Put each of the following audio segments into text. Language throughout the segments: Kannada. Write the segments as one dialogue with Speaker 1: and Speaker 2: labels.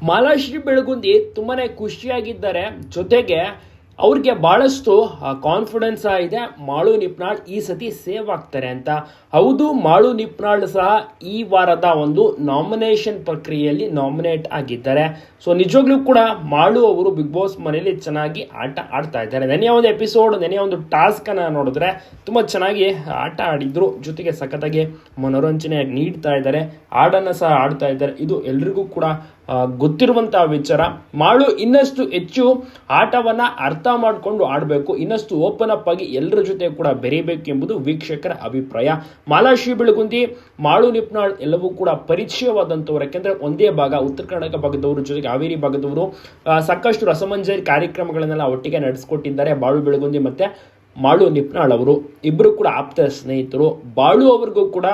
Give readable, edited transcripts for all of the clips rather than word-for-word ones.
Speaker 1: ಮಾಲಾಶ್ರೀ ಬೆಳಗುಂದಿ ತುಂಬಾನೇ ಖುಷಿಯಾಗಿದ್ದಾರೆ. ಜೊತೆಗೆ ಅವ್ರಿಗೆ ಬಹಳಷ್ಟು ಕಾನ್ಫಿಡೆನ್ಸ್ ಇದೆ ಮಾಳು ನಿಪ್ನಾಳ್ ಈ ಸತಿ ಸೇವ್ ಆಗ್ತಾರೆ ಅಂತ. ಹೌದು, ಮಾಳು ನಿಪ್ನಾಳ್ ಸಹ ಈ ವಾರದ ಒಂದು ನಾಮಿನೇಷನ್ ಪ್ರಕ್ರಿಯೆಯಲ್ಲಿ ನಾಮಿನೇಟ್ ಆಗಿದ್ದಾರೆ. ಸೊ ನಿಜವಾಗ್ಲೂ ಕೂಡ ಮಾಳು ಅವರು ಬಿಗ್ ಬಾಸ್ ಮನೆಯಲ್ಲಿ ಚೆನ್ನಾಗಿ ಆಟ ಆಡ್ತಾ ಇದ್ದಾರೆ. ನೆನೆಯ ಒಂದು ಎಪಿಸೋಡ್, ನೆನೆಯ ಒಂದು ಟಾಸ್ಕ್ ಅನ್ನ ನೋಡಿದ್ರೆ ತುಂಬಾ ಚೆನ್ನಾಗಿ ಆಟ ಆಡಿದ್ರು. ಜೊತೆಗೆ ಸಖತ್ತಾಗಿ ಮನೋರಂಜನೆ ನೀಡ್ತಾ ಇದ್ದಾರೆ, ಹಾಡನ್ನ ಸಹ ಆಡ್ತಾ ಇದ್ದಾರೆ. ಇದು ಎಲ್ರಿಗೂ ಕೂಡ ಗೊತ್ತಿರುವಂತಹ ವಿಚಾರ. ಮಾಳು ಇನ್ನಷ್ಟು ಹೆಚ್ಚು ಆಟವನ್ನ ಅರ್ಥ ಮಾಡಿಕೊಂಡು ಆಡಬೇಕು, ಇನ್ನಷ್ಟು ಓಪನ್ ಅಪ್ ಆಗಿ ಎಲ್ಲರ ಜೊತೆ ಕೂಡ ಬೆರೀಬೇಕು ಎಂಬುದು ವೀಕ್ಷಕರ ಅಭಿಪ್ರಾಯ. ಮಾಲಾಶ್ರೀ ಬೆಳಗುಂದಿ, ಮಾಳು ನಿಪ್ನಾಳ್ ಎಲ್ಲವೂ ಕೂಡ ಪರಿಚಯವಾದಂಥವ್ರು. ಯಾಕೆಂದ್ರೆ ಒಂದೇ ಭಾಗ, ಉತ್ತರ ಕರ್ನಾಟಕ ಭಾಗದವರು ಜೊತೆಗೆ ಹಾವೇರಿ ಭಾಗದವರು ಸಾಕಷ್ಟು ರಸಮಂಜರಿ ಕಾರ್ಯಕ್ರಮಗಳನ್ನೆಲ್ಲ ಒಟ್ಟಿಗೆ ನಡೆಸಿಕೊಟ್ಟಿದ್ದಾರೆ. ಬಾಳು ಬೆಳಗುಂದಿ ಮತ್ತೆ ಮಾಳು ನಿಪ್ನಾಳ್ ಅವರು ಇಬ್ಬರು ಕೂಡ ಆಪ್ತ ಸ್ನೇಹಿತರು. ಬಾಳು ಅವ್ರಿಗೂ ಕೂಡ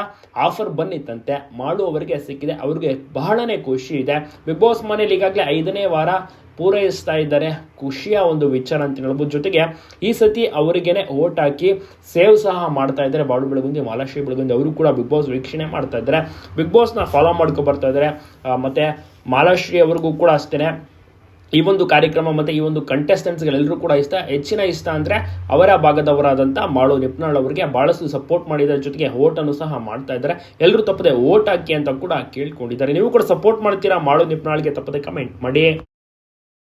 Speaker 1: ಆಫರ್ ಬಂದಿತ್ತಂತೆ, ಮಾಳು ಅವರಿಗೆ ಸಿಕ್ಕಿದೆ. ಅವ್ರಿಗೆ ಬಹಳನೇ ಖುಷಿ ಇದೆ. ಬಿಗ್ ಬಾಸ್ ಮನೇಲಿ ಈಗಾಗಲೇ 5ನೇ ವಾರ ಪೂರೈಸ್ತಾ ಇದ್ದಾರೆ. ಖುಷಿಯ ಒಂದು ವಿಚಾರ ಅಂತ ಹೇಳ್ಬೋದು. ಜೊತೆಗೆ ಈ ಸತಿ ಅವರಿಗೇನೆ ಓಟ್ ಹಾಕಿ ಸೇವ್ ಸಹ ಮಾಡ್ತಾ ಇದ್ದಾರೆ ಬಾಳು ಬೆಳಗುಂದಿ, ಮಾಲಾಶ್ರೀ ಬೆಳಗುಂದಿ ಅವರು ಕೂಡ ಬಿಗ್ ಬಾಸ್ ವೀಕ್ಷಣೆ ಮಾಡ್ತಾ ಇದ್ದಾರೆ, ಬಿಗ್ ಬಾಸ್ನ ಫಾಲೋ ಮಾಡ್ಕೊ ಬರ್ತಾ ಇದ್ದಾರೆ. ಮತ್ತೆ ಮಾಲಾಶ್ರೀ ಅವ್ರಿಗೂ ಕೂಡ ಅಷ್ಟೇ ಈ ಒಂದು ಕಾರ್ಯಕ್ರಮ ಮತ್ತು ಈ ಒಂದು ಕಂಟೆಸ್ಟೆಂಟ್ಸ್ಗಳೆಲ್ಲರೂ ಕೂಡ ಹೆಚ್ಚಿನ ಇಷ್ಟ ಅಂದರೆ ಅವರ ಭಾಗದವರಾದಂಥ ಮಾಳು ನಿಪ್ನಾಳ್ ಅವರಿಗೆ ಭಾಳಷ್ಟು ಸಪೋರ್ಟ್ ಮಾಡಿದ್ದಾರೆ. ಜೊತೆಗೆ ಓಟನ್ನು ಸಹ ಮಾಡ್ತಾ ಇದ್ದಾರೆ. ಎಲ್ಲರೂ ತಪ್ಪದೆ ಓಟ್ ಹಾಕಿ ಅಂತ ಕೂಡ ಕೇಳ್ಕೊಂಡಿದ್ದಾರೆ. ನೀವು ಕೂಡ ಸಪೋರ್ಟ್ ಮಾಡ್ತೀರಾ ಮಾಳು ನಿಪ್ನಾಳ್ಗೆ? ತಪ್ಪದೆ ಕಮೆಂಟ್ ಮಾಡಿ.